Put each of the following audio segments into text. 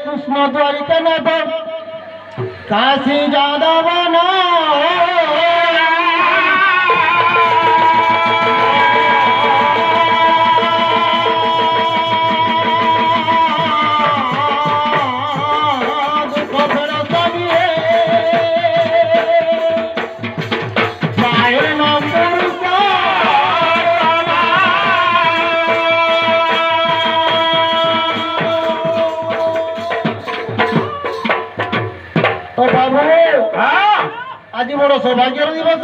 कृष्ण द्वारिका नाथ काशी जादव आज बड़ सौभाग्य दिवस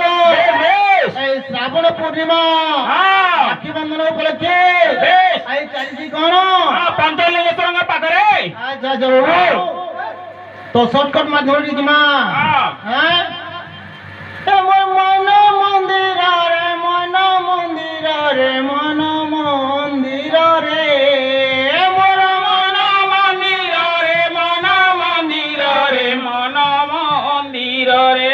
श्रावण पूर्णिमा राखी बंधन उपलक्षे चली कौन पंचलिंगेश्वर पाखरे अच्छा बाबू तो सर्टकट माध्यम जीमा मन मंदिर रे मन मंदिर रे मन मंदिर रे मोर मन मंदिर रे मन मंदिर रे मन मंदिर रे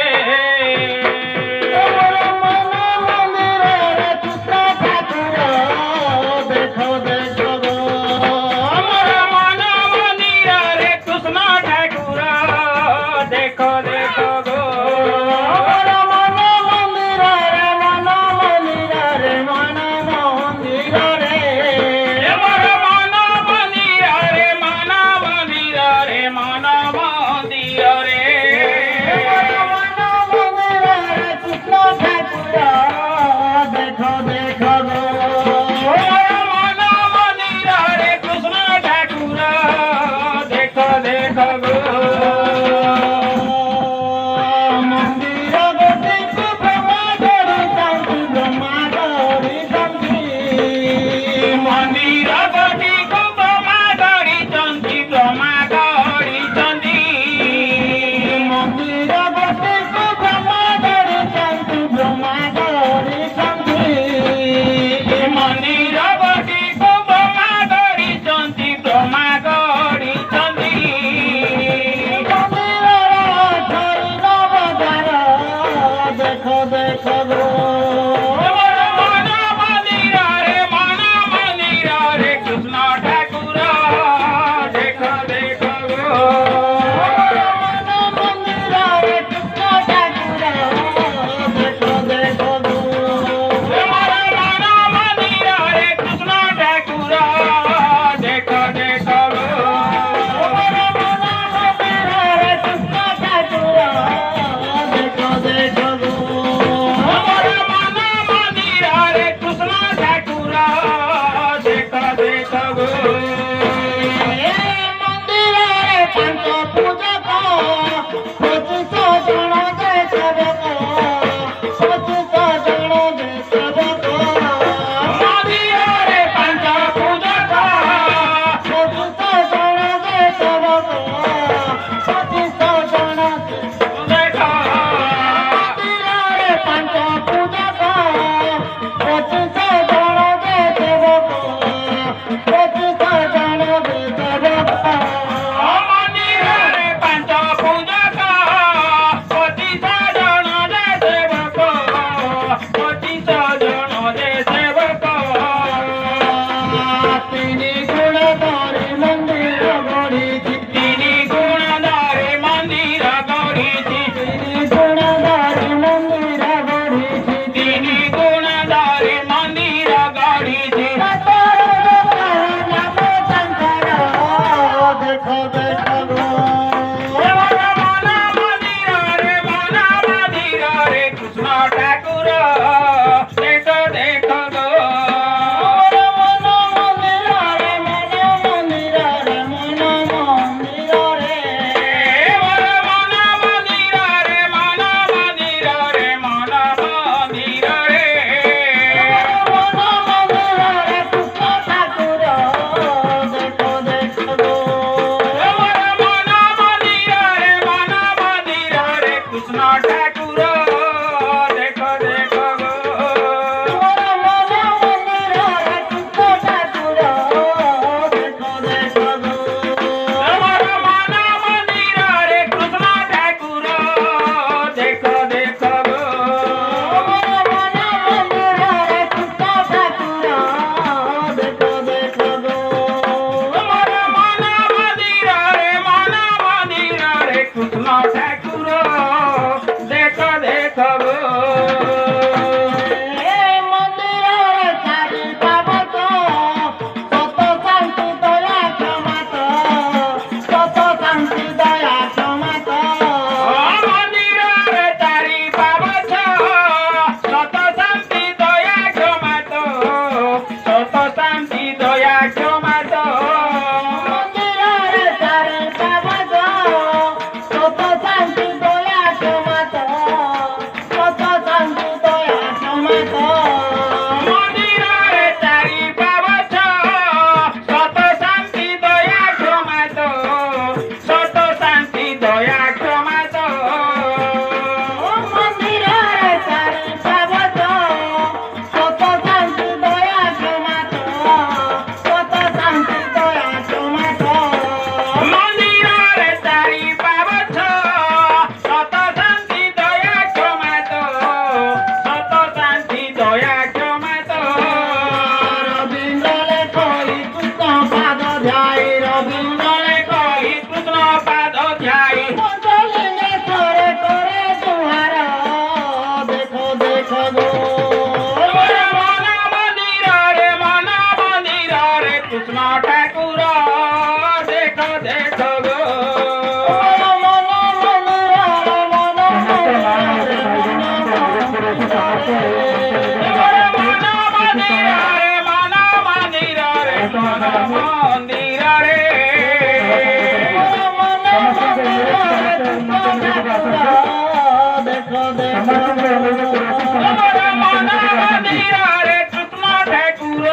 मन मंदिर रे कृष्ण ठाकुर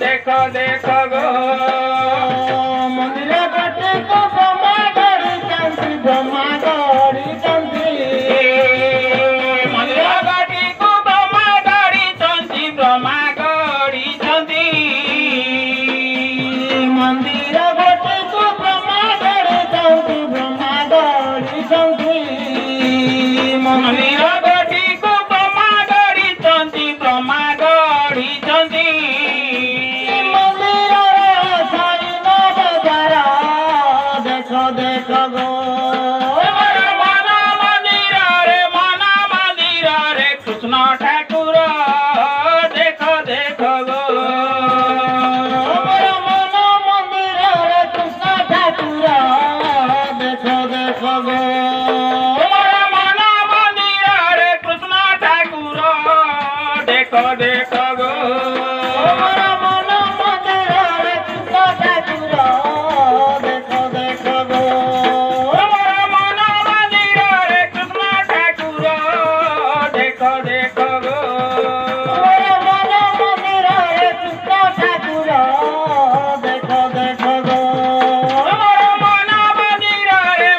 देख देख गो मंदिर गटे को ब्रह्मा गढ़ी चंदी मंदिर गटी को ब्रह्मा गढ़ी चंदी ब्रह्मा गढ़ी चंदी मंदिर गटे को ब्रह्मा गढ़ी चंदी ब्रह्मा गढ़ी चंदी मंदिर गटी को ब्रह्मा गढ़ी चंदी ब्रह्मा गढ़ी चंदी मंदिर छाई न बजारा देख देख गो मन मंदिर रे कृष्ण ठाकुर देख देख गो मन मंदिर रे कृष्ण ठाकुर देख देख गो मन मंदिर रे कृष्ण ठाकुर देख देख गो मन मंदिर रे कृष्ण ठाकुर देख देख गो मन मंदिर रे कृष्ण ठाकुर देख देख गो मन मंदिर रे कृष्ण ठाकुर देख देख गो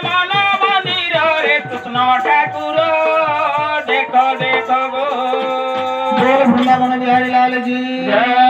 मन मंदिर रे कृष्ण ठाकुर देख देख गो बोल वृंदावन बिहारी लाल जी जय